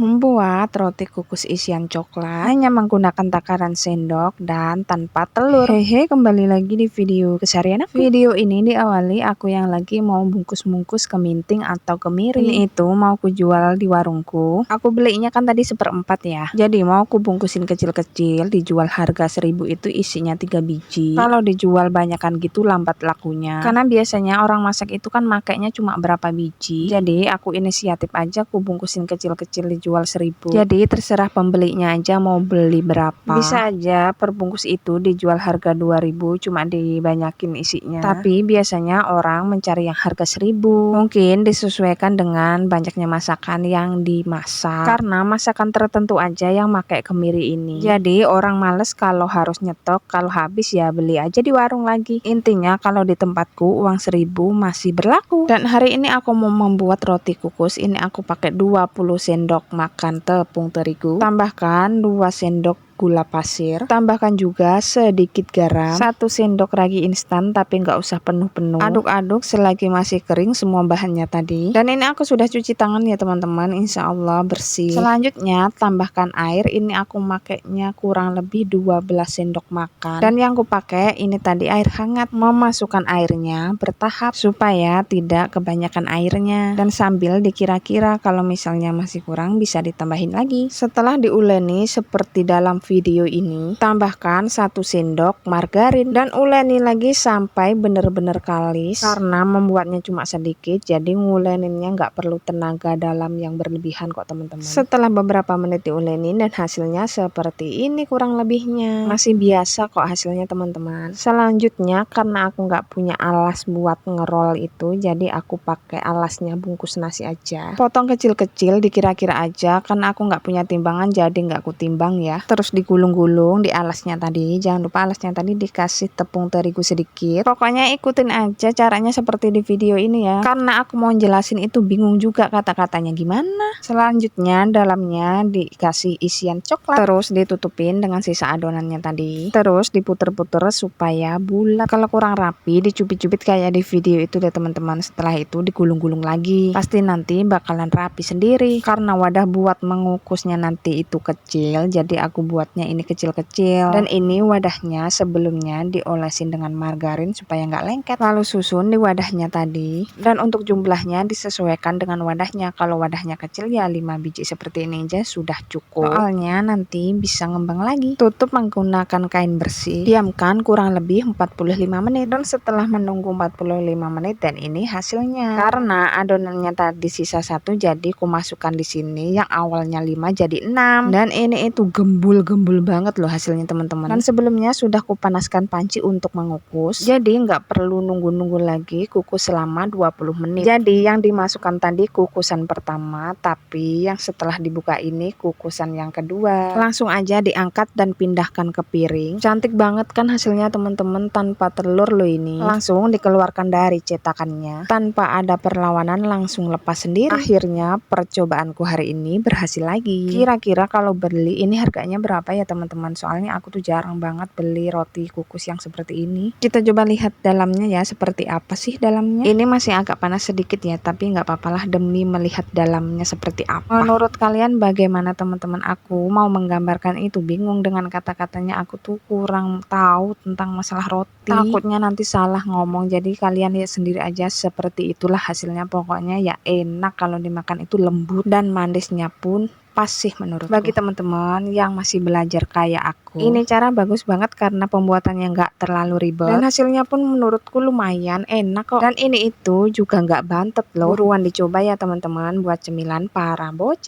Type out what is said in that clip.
Membuat roti kukus isian coklat hanya menggunakan takaran sendok dan tanpa telur. Hehe, kembali lagi di video keseharian aku. Video ini diawali aku yang lagi mau bungkus-bungkus keminting atau kemiri. Ini itu mau ku jual di warungku. Aku belinya kan tadi 1/4 ya. Jadi mau ku bungkusin kecil-kecil, dijual harga 1000 itu isinya 3 biji. Kalau dijual banyakan gitu lambat lakunya. Karena biasanya orang masak itu kan makainya cuma berapa biji. Jadi aku inisiatif aja ku bungkusin kecil-kecil dijual 1000. Jadi terserah pembelinya aja mau beli berapa. Bisa aja per bungkus itu dijual harga 2000 cuma dibanyakin isinya. Tapi biasanya orang mencari yang harga 1000. Mungkin disesuaikan dengan banyaknya masakan yang dimasak. Karena masakan tertentu aja yang pakai kemiri ini. Jadi orang males kalau harus nyetok, kalau habis ya beli aja di warung lagi. Intinya kalau di tempatku uang 1000 masih berlaku. Dan hari ini aku mau membuat roti kukus. Ini aku pakai 20 sendok makan tepung terigu, tambahkan 2 sendok gula pasir, tambahkan juga sedikit garam, 1 sendok ragi instan tapi nggak usah penuh-penuh. Aduk-aduk selagi masih kering semua bahannya tadi. Dan ini aku sudah cuci tangan ya teman-teman, insya Allah bersih. Selanjutnya tambahkan air. Ini aku makainya kurang lebih 12 sendok makan. Dan yang aku pakai ini tadi air hangat. Memasukkan airnya bertahap supaya tidak kebanyakan airnya. Dan sambil dikira-kira kalau misalnya masih kurang bisa ditambahin lagi. Setelah diuleni seperti dalam video ini, tambahkan 1 sendok margarin dan uleni lagi sampai benar-benar kalis. Karena membuatnya cuma sedikit, jadi nguleninnya nggak perlu tenaga dalam yang berlebihan kok teman-teman. Setelah beberapa menit diuleni dan hasilnya seperti ini kurang lebihnya. Masih biasa kok hasilnya teman-teman. Selanjutnya karena aku nggak punya alas buat ngerol itu, jadi aku pakai alasnya bungkus nasi aja. Potong kecil-kecil dikira-kira aja, karena aku nggak punya timbangan jadi nggak aku timbang ya. Terus digulung-gulung di alasnya tadi. Jangan lupa alasnya tadi dikasih tepung terigu sedikit. Pokoknya ikutin aja caranya seperti di video ini ya. Karena aku mau jelasin itu bingung juga kata-katanya gimana. Selanjutnya dalamnya dikasih isian coklat. Terus ditutupin dengan sisa adonannya tadi. Terus diputer-puter supaya bulat. Kalau kurang rapi dicubit-cubit kayak di video itu deh teman-teman. Setelah itu digulung-gulung lagi. Pasti nanti bakalan rapi sendiri. Karena wadah buat mengukusnya nanti itu kecil, jadi aku buatnya ini kecil-kecil. Dan ini wadahnya sebelumnya diolesin dengan margarin supaya nggak lengket. Lalu susun di wadahnya tadi. Dan untuk jumlahnya disesuaikan dengan wadahnya. Kalau wadahnya kecil ya 5 biji seperti ini aja sudah cukup. Soalnya nanti bisa ngembang lagi. Tutup menggunakan kain bersih. Diamkan kurang lebih 45 menit. Dan setelah menunggu 45 menit dan ini hasilnya. Karena adonannya tadi sisa 1 jadi aku masukkan di sini. Yang awalnya 5 jadi 6. Dan ini itu gembul-gembul banget loh hasilnya teman-teman. Dan sebelumnya sudah kupanaskan panci untuk mengukus. Jadi nggak perlu nunggu-nunggu lagi, kukus selama 20 menit. Jadi yang dimasukkan tadi kukusan pertama, tapi yang setelah dibuka ini kukusan yang kedua. Langsung aja diangkat dan pindahkan ke piring. Cantik banget kan hasilnya teman-teman, tanpa telur loh ini. Langsung dikeluarkan dari cetakannya. Tanpa ada perlawanan langsung lepas sendiri. Akhirnya percobaanku hari ini berhasil lagi. Kira-kira kalau beli ini harganya berapa ya teman-teman? Soalnya aku tuh jarang banget beli roti kukus yang seperti ini. Kita coba lihat dalamnya ya, seperti apa sih dalamnya. Ini masih agak panas sedikit ya, tapi nggak apa-apalah demi melihat dalamnya seperti apa. Menurut kalian bagaimana teman-teman? Aku mau menggambarkan itu bingung dengan kata-katanya, aku tuh kurang tahu tentang masalah roti. Takutnya nanti salah ngomong, jadi kalian lihat sendiri aja seperti itulah hasilnya. Pokoknya ya enak kalau dimakan, itu lembut dan manisnya pun pas sih menurutku. Bagi teman-teman yang masih belajar kayak aku, ini cara bagus banget karena pembuatannya nggak terlalu ribet dan hasilnya pun menurutku lumayan enak kok. Dan ini itu juga nggak bantet loh. Buruan dicoba ya teman-teman buat cemilan para bocil.